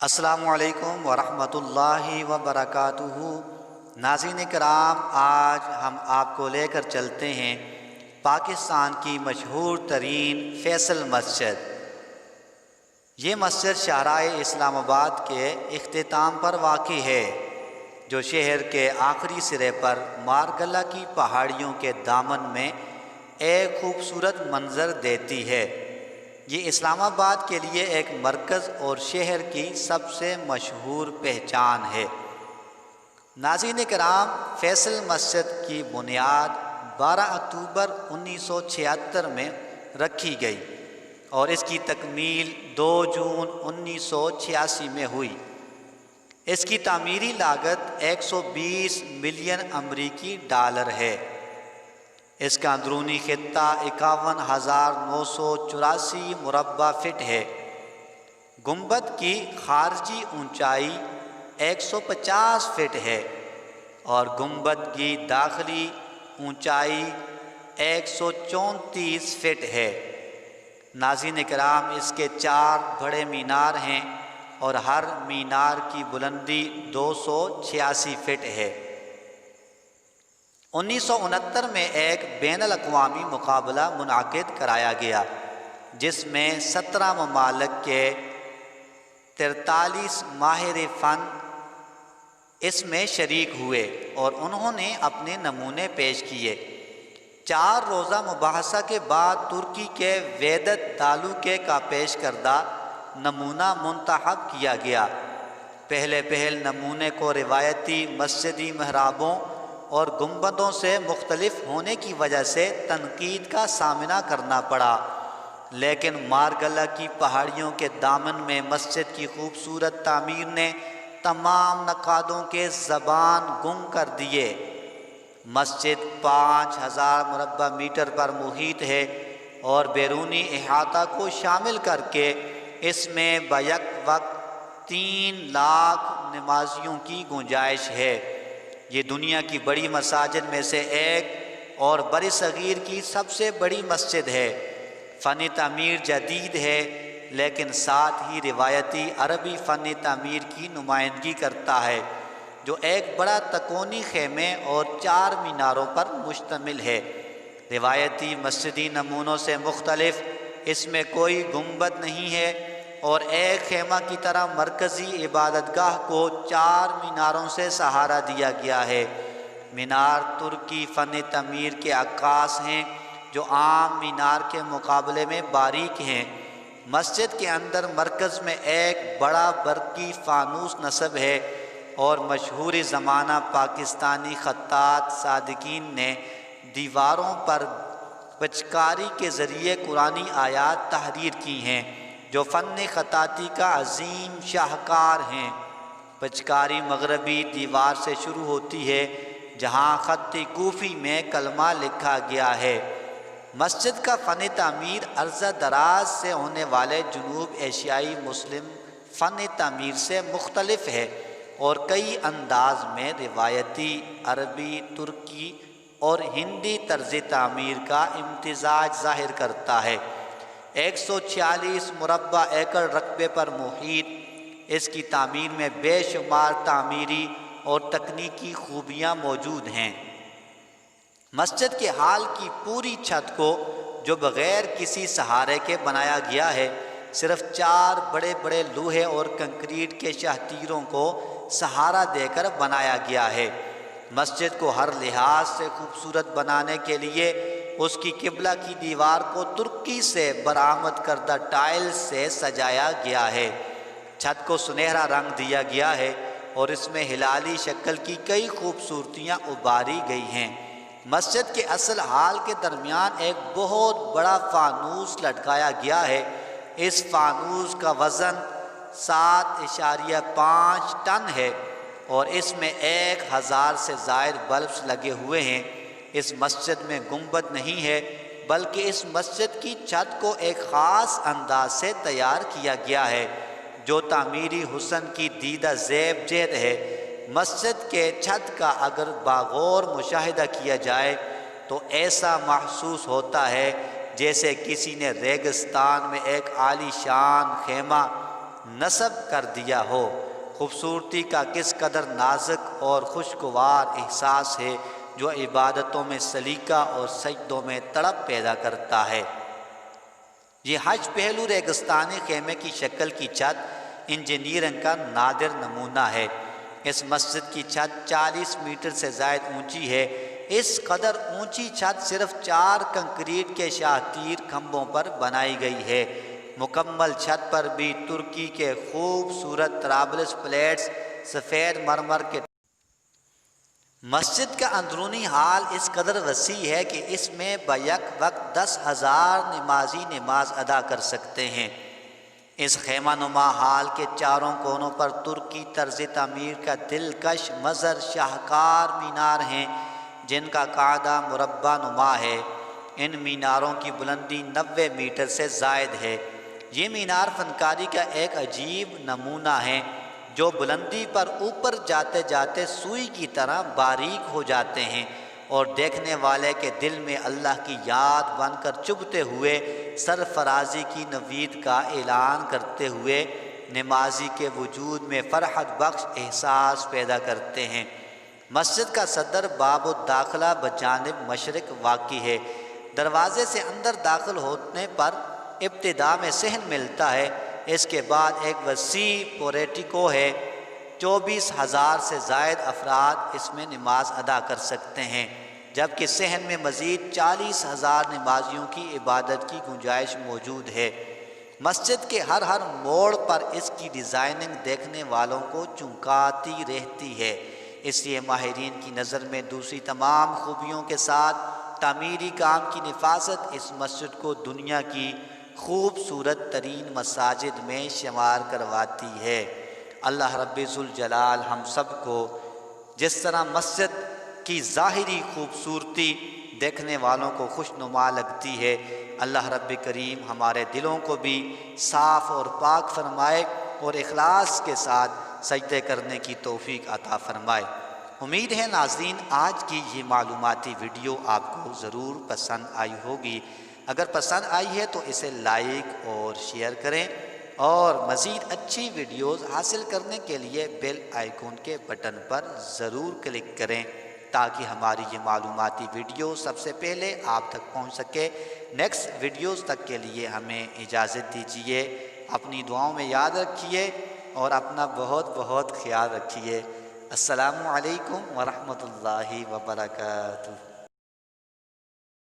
السلام علیکم ورحمۃ اللہ وبرکاتہ۔ ناظرین کرام، آج ہم آپ کو لے کر چلتے ہیں پاکستان کی مشہور ترین فیصل مسجد۔ یہ مسجد شاہراہ اسلام آباد کے اختتام پر واقع ہے، جو شہر کے آخری سرے پر مارگلہ کی پہاڑیوں کے دامن میں ایک خوبصورت منظر دیتی ہے۔ یہ اسلام آباد کے لیے ایک مرکز اور شہر کی سب سے مشہور پہچان ہے۔ ناظرین کرام، فیصل مسجد کی بنیاد 12 اکتوبر 1976 میں رکھی گئی اور اس کی تکمیل 2 جون 1986 میں ہوئی۔ اس کی تعمیری لاگت 120 ملین امریکی ڈالر ہے۔ اس کا اندرونی خطہ 51,984 مربع فٹ ہے۔ گنبد کی خارجی اونچائی 150 فٹ ہے اور گنبد کی داخلی اونچائی 134 فٹ ہے۔ ناظرین کرام، اس کے 4 بڑے مینار ہیں اور ہر مینار کی بلندی 286 فٹ ہے۔ 1969 میں ایک بین الاقوامی مقابلہ منعقد کرایا گیا، جس میں 17 ممالک کے 43 ماہر فن اس میں شریک ہوئے اور انہوں نے اپنے نمونے پیش کیے۔ 4 روزہ مباحثہ کے بعد ترکی کے ویدت دالوکے کا پیش کردہ نمونہ منتخب کیا گیا۔ پہل نمونے کو روایتی مسجدی محرابوں اور گنبدوں سے مختلف ہونے کی وجہ سے تنقید کا سامنا کرنا پڑا، لیکن مارگلہ کی پہاڑیوں کے دامن میں مسجد کی خوبصورت تعمیر نے تمام نقادوں کے زبان گم کر دیے۔ مسجد 5000 مربع میٹر پر محیط ہے اور بیرونی احاطہ کو شامل کر کے اس میں بیک وقت 3 لاکھ نمازیوں کی گنجائش ہے۔ یہ دنیا کی بڑی مساجد میں سے ایک اور بر صغیر کی سب سے بڑی مسجد ہے۔ فن تعمیر جدید ہے، لیکن ساتھ ہی روایتی عربی فن تعمیر کی نمائندگی کرتا ہے، جو ایک بڑا تکونی خیمے اور 4 میناروں پر مشتمل ہے۔ روایتی مسجدی نمونوں سے مختلف اس میں کوئی گنبد نہیں ہے اور ایک خیمہ کی طرح مرکزی عبادت گاہ کو 4 میناروں سے سہارا دیا گیا ہے۔ مینار ترکی فن تعمیر کے عکاس ہیں، جو عام مینار کے مقابلے میں باریک ہیں۔ مسجد کے اندر مرکز میں ایک بڑا برقی فانوس نصب ہے اور مشہور زمانہ پاکستانی خطاط صادقین نے دیواروں پر پچکاری کے ذریعے قرآنی آیات تحریر کی ہیں، جو فن خطاطی کا عظیم شاہکار ہیں۔ پچکاری مغربی دیوار سے شروع ہوتی ہے، جہاں خط کوفی میں کلمہ لکھا گیا ہے۔ مسجد کا فن تعمیر عرض دراز سے ہونے والے جنوب ایشیائی مسلم فن تعمیر سے مختلف ہے اور کئی انداز میں روایتی عربی، ترکی اور ہندی طرز تعمیر کا امتزاج ظاہر کرتا ہے۔ 146 مربع ایکڑ رقبے پر محیط اس کی تعمیر میں بے شمار تعمیری اور تکنیکی خوبیاں موجود ہیں۔ مسجد کے ہال کی پوری چھت کو، جو بغیر کسی سہارے کے بنایا گیا ہے، صرف 4 بڑے بڑے لوہے اور کنکریٹ کے شاہ تیروں کو سہارا دے کر بنایا گیا ہے۔ مسجد کو ہر لحاظ سے خوبصورت بنانے کے لیے اس کی قبلہ کی دیوار کو ترکی سے برآمد کردہ ٹائل سے سجایا گیا ہے۔ چھت کو سنہرا رنگ دیا گیا ہے اور اس میں ہلالی شکل کی کئی خوبصورتیاں اباری گئی ہیں۔ مسجد کے اصل ہال کے درمیان ایک بہت بڑا فانوس لٹکایا گیا ہے۔ اس فانوس کا وزن 7.5 ٹن ہے اور اس میں 1000 سے زائد بلبس لگے ہوئے ہیں۔ اس مسجد میں گنبد نہیں ہے، بلکہ اس مسجد کی چھت کو ایک خاص انداز سے تیار کیا گیا ہے، جو تعمیری حسن کی دیدہ زیب جہت ہے۔ مسجد کے چھت کا اگر باغور مشاہدہ کیا جائے تو ایسا محسوس ہوتا ہے جیسے کسی نے ریگستان میں ایک عالی شان خیمہ نصب کر دیا ہو۔ خوبصورتی کا کس قدر نازک اور خوشگوار احساس ہے جو عبادتوں میں سلیقہ اور سجدوں میں تڑپ پیدا کرتا ہے۔ یہ حج پہلو ریگستانی خیمے کی شکل کی چھت انجینئرنگ کا نادر نمونہ ہے۔ اس مسجد کی چھت 40 میٹر سے زائد اونچی ہے۔ اس قدر اونچی چھت صرف 4 کنکریٹ کے شاہ تیر کھمبوں پر بنائی گئی ہے۔ مکمل چھت پر بھی ترکی کے خوبصورت طرابلس پلیٹس سفید مرمر کے۔ مسجد کا اندرونی ہال اس قدر وسیع ہے کہ اس میں بیک وقت 10,000 نمازی نماز ادا کر سکتے ہیں۔ اس خیمہ نما ہال کے چاروں کونوں پر ترکی طرز تعمیر کا دلکش مظہر شاہکار مینار ہیں جن کا قاعدہ مربع نما ہے۔ ان میناروں کی بلندی 90 میٹر سے زائد ہے۔ یہ مینار فنکاری کا ایک عجیب نمونہ ہے جو بلندی پر اوپر جاتے جاتے سوئی کی طرح باریک ہو جاتے ہیں اور دیکھنے والے کے دل میں اللہ کی یاد بن کر چبھتے ہوئے سرفرازی کی نوید کا اعلان کرتے ہوئے نمازی کے وجود میں فرحت بخش احساس پیدا کرتے ہیں۔ مسجد کا صدر باب الداخلہ بجانب مشرق واقع ہے۔ دروازے سے اندر داخل ہونے پر ابتدا میں صحن ملتا ہے۔ اس کے بعد ایک وسیع پورٹیکو ہے۔ 24,000 سے زائد افراد اس میں نماز ادا کر سکتے ہیں، جبکہ صحن میں مزید 40,000 نمازیوں کی عبادت کی گنجائش موجود ہے۔ مسجد کے ہر موڑ پر اس کی ڈیزائننگ دیکھنے والوں کو چونکاتی رہتی ہے، اس لیے ماہرین کی نظر میں دوسری تمام خوبیوں کے ساتھ تعمیری کام کی نفاست اس مسجد کو دنیا کی خوبصورت ترین مساجد میں شمار کرواتی ہے۔ اللہ رب ذوالجلال ہم سب کو جس طرح مسجد کی ظاہری خوبصورتی دیکھنے والوں کو خوشنما لگتی ہے، اللہ رب کریم ہمارے دلوں کو بھی صاف اور پاک فرمائے اور اخلاص کے ساتھ سجدے کرنے کی توفیق عطا فرمائے۔ امید ہے ناظرین آج کی یہ معلوماتی ویڈیو آپ کو ضرور پسند آئی ہوگی۔ اگر پسند آئی ہے تو اسے لائک اور شیئر کریں اور مزید اچھی ویڈیوز حاصل کرنے کے لیے بیل آئیکن کے بٹن پر ضرور کلک کریں تاکہ ہماری یہ معلوماتی ویڈیو سب سے پہلے آپ تک پہنچ سکے۔ نیکسٹ ویڈیوز تک کے لیے ہمیں اجازت دیجیے۔ اپنی دعاؤں میں یاد رکھیے اور اپنا بہت بہت خیال رکھیے۔ السلام علیکم ورحمۃ اللہ وبرکاتہ۔